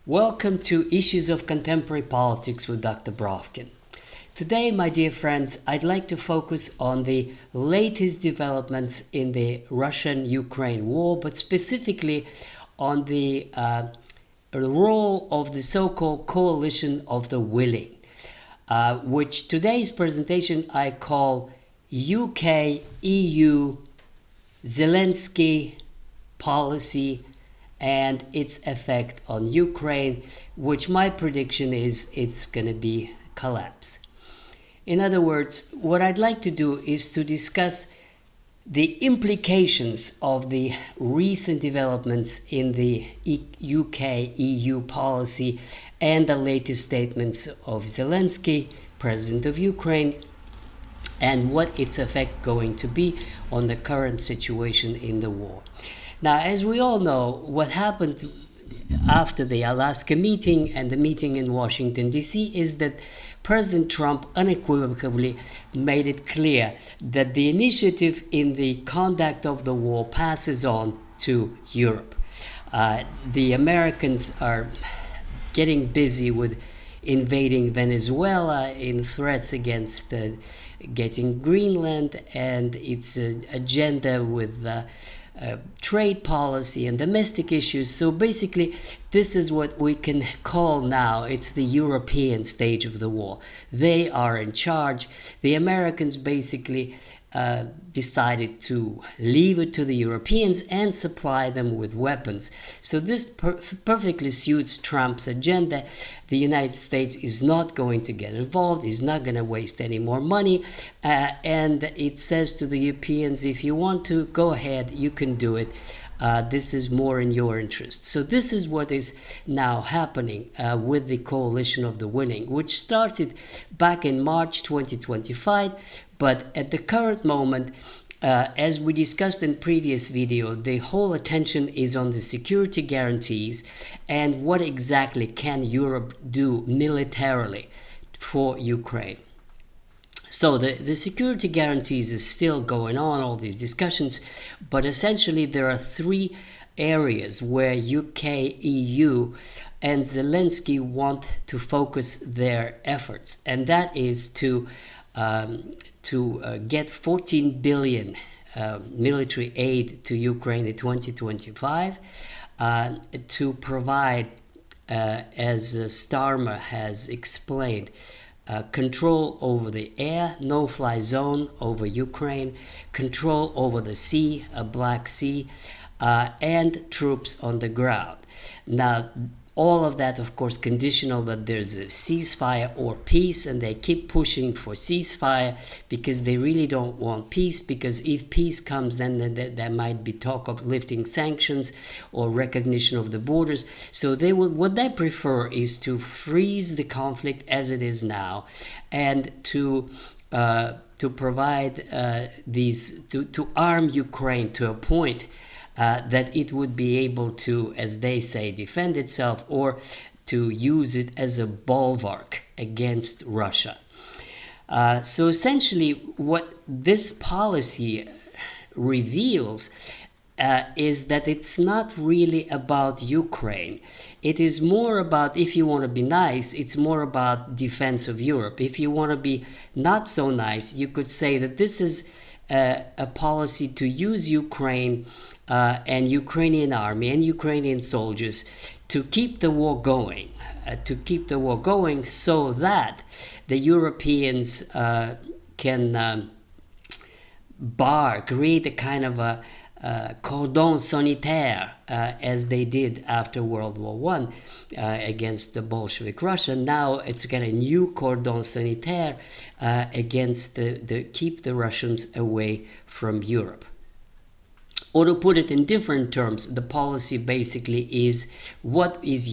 Welcome to Issues of Contemporary Politics with Dr. Brovkin. Today, my dear friends, I'd like to focus on the latest developments in the Russian-Ukraine war, but specifically on the role of the so-called coalition of the willing, which today's presentation I call UK, EU, Zelensky policy and its effect on Ukraine, which my prediction is it's going to be collapse. In other words, what I'd like to do is to discuss the implications of the recent developments in the UK-EU policy and the latest statements of Zelensky, President of Ukraine, and what its effect going to be on the current situation in the war. Now, as we all know, what happened after the Alaska meeting and the meeting in Washington, D.C. is that President Trump unequivocally made it clear that the initiative in the conduct of the war passes on to Europe. The Americans are getting busy with invading Venezuela in threats against getting Greenland and its agenda with trade policy and domestic issues. So basically, this is what we can call now, it's the European stage of the war. They are in charge. The Americans basically decided to leave it to the Europeans and supply them with weapons. So this perfectly suits Trump's agenda. The United States is not going to get involved, is not going to waste any more money, and it says to the Europeans, if you want to, go ahead, you can do it. This is more in your interest. So this is what is now happening with the coalition of the willing, which started back in March 2025, but at the current moment, as we discussed in previous video, the whole attention is on the security guarantees and what exactly can Europe do militarily for Ukraine. So the security guarantees is still going on, all these discussions, but essentially there are three areas where UK, EU, and Zelensky want to focus their efforts, and that is to get 14 billion military aid to Ukraine in 2025, to provide, as Starmer has explained, control over the air, no-fly zone over Ukraine, control over the sea, a Black Sea, and troops on the ground. Now, all of that, of course, conditional that there's a ceasefire or peace, and they keep pushing for ceasefire because they really don't want peace, because if peace comes, then there might be talk of lifting sanctions or recognition of the borders. So what they prefer is to freeze the conflict as it is now, and to provide to arm Ukraine to a point that it would be able to, as they say, defend itself, or to use it as a bulwark against Russia. So essentially what this policy reveals is that it's not really about Ukraine. It is more about, if you want to be nice, it's more about defense of Europe. If you want to be not so nice, you could say that this is a policy to use Ukraine and Ukrainian army and Ukrainian soldiers to keep the war going, so that the Europeans can create a kind of a cordon sanitaire, as they did after World War I against the Bolshevik Russia. Now it's got a new cordon sanitaire against keep the Russians away from Europe. Or to put it in different terms, the policy basically is what was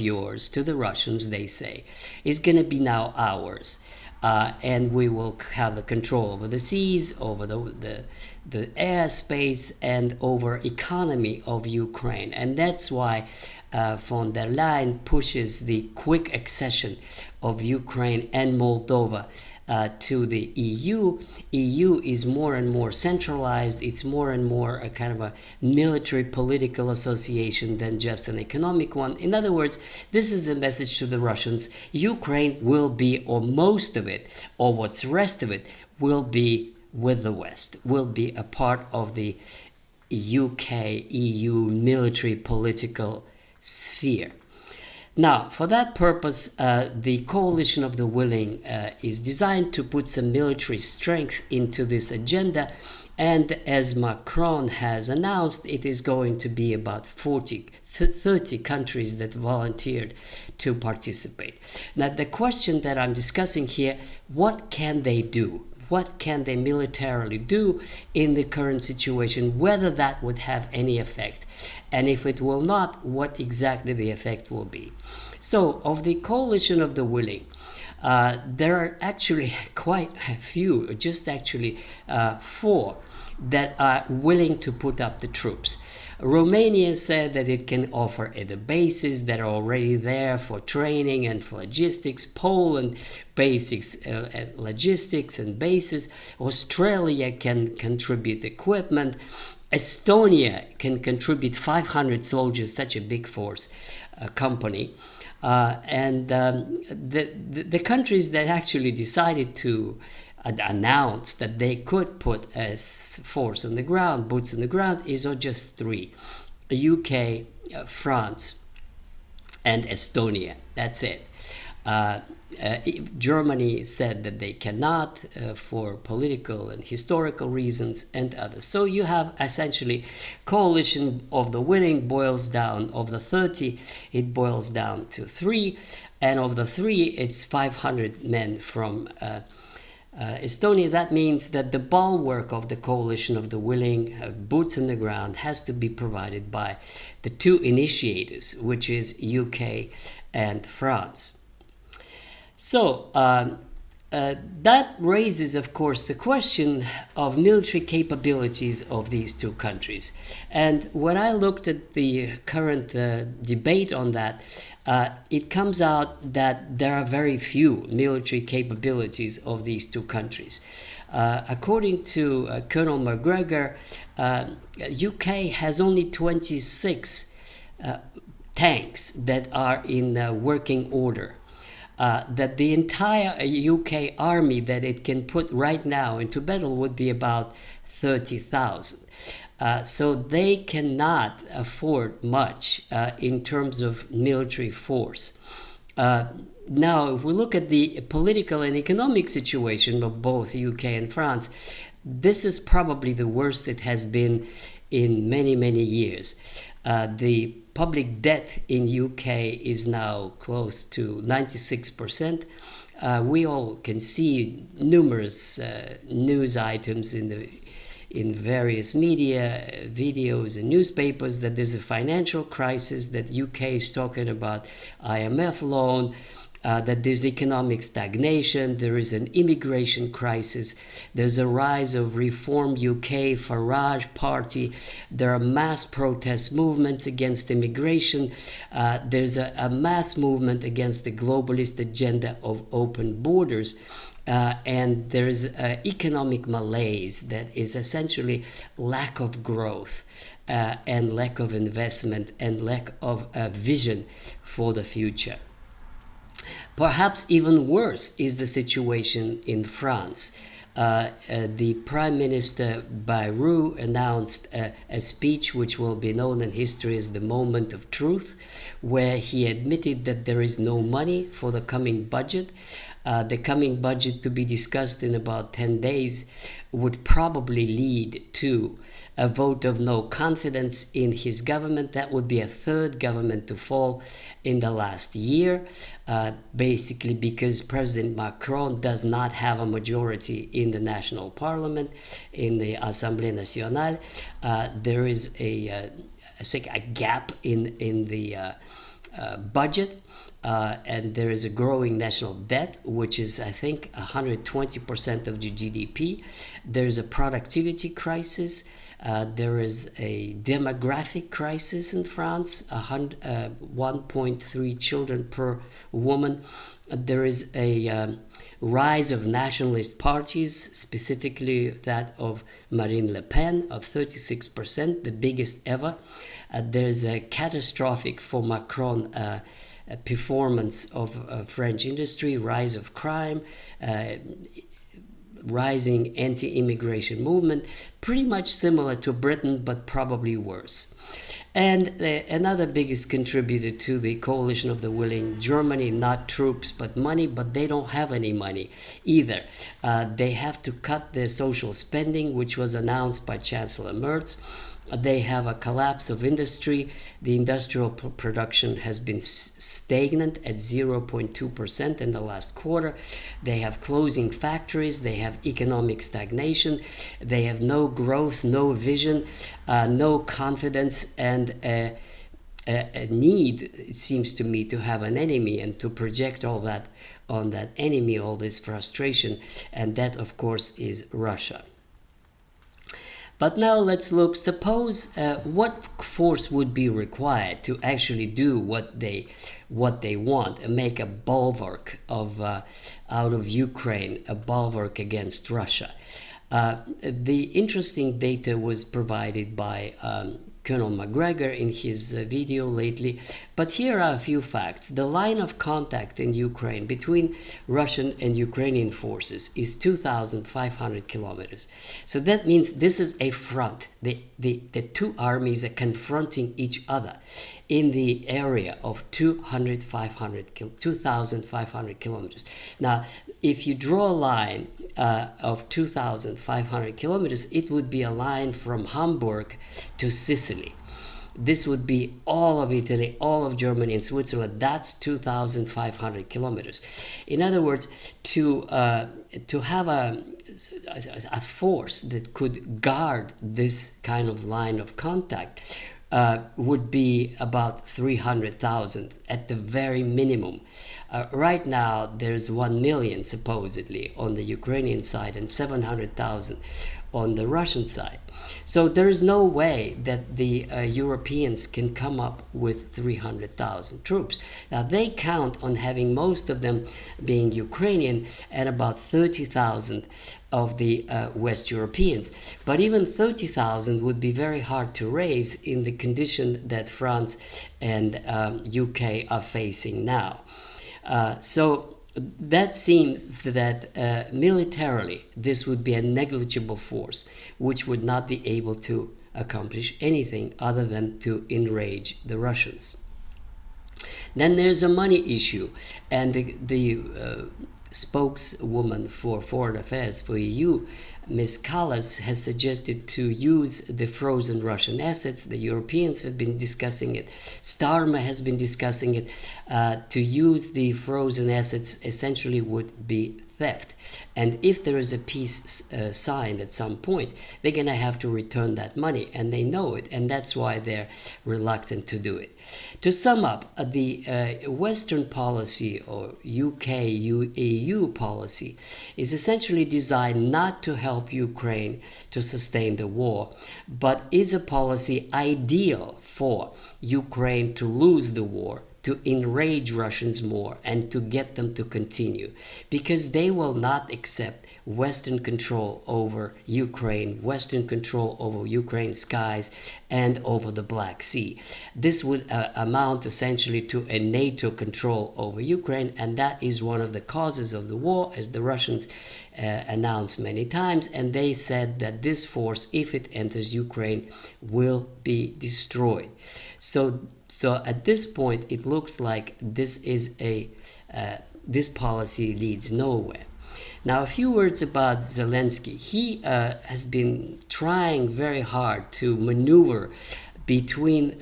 yours to the Russians, they say, is going to be now ours. And we will have the control over the seas, over the airspace, and over economy of Ukraine. And that's why von der Leyen pushes the quick accession of Ukraine and Moldova to the EU. EU is more and more centralized. It's more and more a kind of a military political association than just an economic one. In other words, this is a message to the Russians. Ukraine will be, or most of it, or what's the rest of it, will be with the West, will be a part of the UK, EU military political sphere. Now, for that purpose, the coalition of the willing is designed to put some military strength into this agenda. And as Macron has announced, it is going to be about 30 countries that volunteered to participate. Now, the question that I'm discussing here, what can they do? What can they militarily do in the current situation, whether that would have any effect? And if it will not, what exactly the effect will be? So, of the coalition of the willing, there are actually quite a few, just actually 4 that are willing to put up the troops. Romania said that it can offer the bases that are already there for training and for logistics. Poland, basics, logistics and bases. Australia can contribute equipment. Estonia can contribute 500 soldiers, such a big force company. The countries that actually decided to announced that they could put a force on the ground, boots on the ground, is just 3: UK, France, and Estonia. That's it. Germany said that they cannot for political and historical reasons, and others. So you have essentially coalition of the willing boils down, of the 30, it boils down to 3, and of the 3, it's 500 men from Estonia. That means that the bulwark of the coalition of the willing, boots on the ground, has to be provided by the 2 initiators, which is UK and France. So that raises, of course, the question of military capabilities of these 2 countries. And when I looked at the current debate on that, it comes out that there are very few military capabilities of these 2 countries. According to Colonel McGregor, UK has only 26 tanks that are in working order. That the entire UK army that it can put right now into battle would be about 30,000. So they cannot afford much in terms of military force. Now, if we look at the political and economic situation of both UK and France, this is probably the worst it has been in many, many years. The public debt in UK is now close to 96%. We all can see numerous news items in various media, videos and newspapers that there's a financial crisis, that UK is talking about IMF loan, that there's economic stagnation, there is an immigration crisis, there's a rise of Reform UK, Farage party, there are mass protest movements against immigration, there's a mass movement against the globalist agenda of open borders. And there's economic malaise that is essentially lack of growth and lack of investment and lack of vision for the future. Perhaps even worse is the situation in France. The Prime Minister Bayrou announced a speech which will be known in history as the Moment of Truth, where he admitted that there is no money for the coming budget. The coming budget, to be discussed in about 10 days, would probably lead to a vote of no confidence in his government. That would be a 3rd government to fall in the last year, basically because President Macron does not have a majority in the national parliament, in the Assemblée Nationale. There is a gap in the budget. And there is a growing national debt, which is, I think, 120% of the GDP. There's a productivity crisis. There is a demographic crisis in France, 1.3 children per woman. There is a rise of nationalist parties, specifically that of Marine Le Pen of 36%, the biggest ever. There's a catastrophic for Macron performance of French industry, rise of crime, rising anti-immigration movement, pretty much similar to Britain, but probably worse. And another biggest contributor to the coalition of the willing, Germany, not troops but money, but they don't have any money either. They have to cut their social spending, which was announced by Chancellor Merz. They have a collapse of industry. The industrial production has been stagnant at 0.2% in the last quarter. They have closing factories. They have economic stagnation. They have no growth, no vision, no confidence, and a need, it seems to me, to have an enemy and to project all that on that enemy, all this frustration. And that, of course, is Russia. But now let's look, suppose what force would be required to actually do what they want and make a bulwark of out of Ukraine, a bulwark against Russia. The interesting data was provided by Colonel McGregor in his video lately, but here are a few facts. The line of contact in Ukraine between Russian and Ukrainian forces is 2,500 kilometers. So that means this is a front. The two armies are confronting each other in the area of 2,500 kilometers. Now, if you draw a line of 2,500 kilometers, it would be a line from Hamburg to Sicily. This would be all of Italy, all of Germany and Switzerland. That's 2,500 kilometers. In other words, to have a force that could guard this kind of line of contact would be about 300,000 at the very minimum. Right now, there's 1 million supposedly on the Ukrainian side and 700,000 on the Russian side. So there is no way that the Europeans can come up with 300,000 troops. Now, they count on having most of them being Ukrainian and about 30,000 of the West Europeans. But even 30,000 would be very hard to raise in the condition that France and UK are facing now. So that seems that militarily this would be a negligible force which would not be able to accomplish anything other than to enrage the Russians. Then there's a money issue, and the spokeswoman for foreign affairs for EU, Ms. Callas, has suggested to use the frozen Russian assets. The Europeans have been discussing it. Starmer has been discussing it. To use the frozen assets essentially would be theft. And if there is a peace signed at some point, they're going to have to return that money, and they know it, and that's why they're reluctant to do it. To sum up, the Western policy, or UK-EU policy, is essentially designed not to help Ukraine to sustain the war, but is a policy ideal for Ukraine to lose the war, to enrage Russians more, and to get them to continue, because they will not accept Western control over Ukraine, Western control over Ukraine's skies and over the Black Sea. This would amount essentially to a NATO control over Ukraine, and that is one of the causes of the war, as the Russians announced many times, and they said that this force, if it enters Ukraine, will be destroyed. So at this point, it looks like this policy leads nowhere. Now, a few words about Zelensky. He has been trying very hard to maneuver between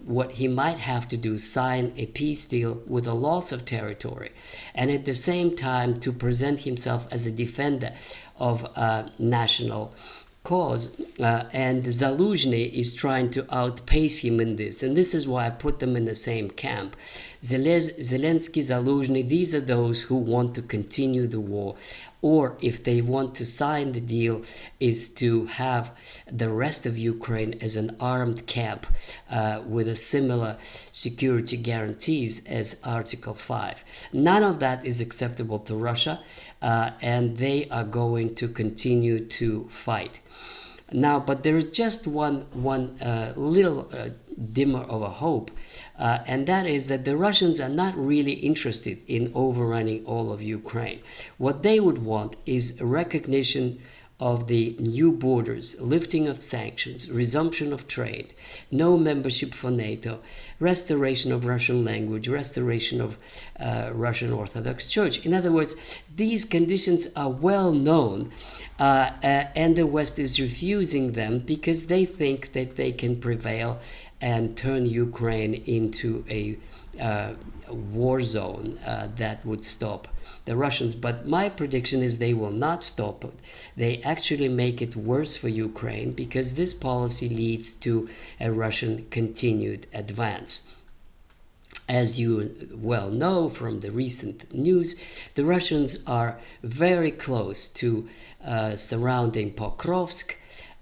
what he might have to do, sign a peace deal with a loss of territory, and at the same time to present himself as a defender of national cause, and Zaluzhny is trying to outpace him in this, and this is why I put them in the same camp. Zelensky, Zaluzhny, these are those who want to continue the war or if they want to sign the deal, is to have the rest of Ukraine as an armed camp with a similar security guarantees as Article 5. None of that is acceptable to Russia, and they are going to continue to fight. Now, but there is just one little dimmer of a hope, and that is that the Russians are not really interested in overrunning all of Ukraine. What they would want is a recognition of the new borders, lifting of sanctions, resumption of trade, no membership for NATO, restoration of Russian language, restoration of Russian Orthodox Church. In other words, these conditions are well known, and the West is refusing them because they think that they can prevail and turn Ukraine into a war zone that would stop the Russians. But my prediction is they will not stop it. They actually make it worse for Ukraine because this policy leads to a Russian continued advance. As you well know from the recent news, the Russians are very close to surrounding Pokrovsk.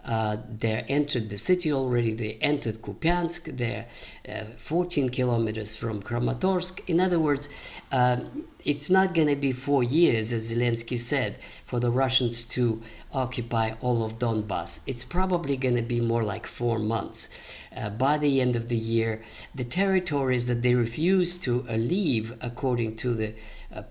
They entered the city already. They entered Kupiansk. They're 14 kilometers from Kramatorsk. In other words, it's not going to be 4 years, as Zelensky said, for the Russians to occupy all of Donbass. It's probably going to be more like 4 months. By the end of the year, the territories that they refuse to leave, according to the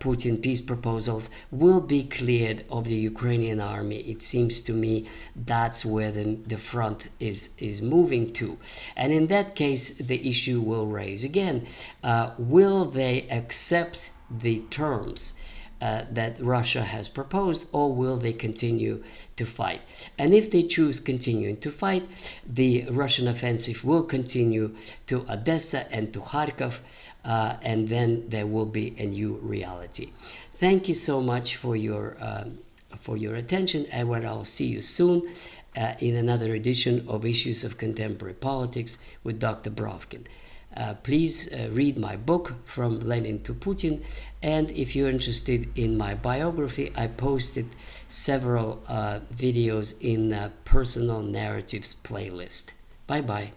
Putin peace proposals, will be cleared of the Ukrainian army. It seems to me that's where the front is moving to. And in that case, the issue will raise again. Will they accept the terms that Russia has proposed, or will they continue to fight? And if they choose continuing to fight, the Russian offensive will continue to Odessa and to Kharkov, and then there will be a new reality. Thank you so much for your attention, and I'll see you soon in another edition of Issues of Contemporary Politics with Dr. Brovkin. Please read my book, From Lenin to Putin, and if you're interested in my biography, I posted several videos in Personal Narratives playlist. Bye-bye.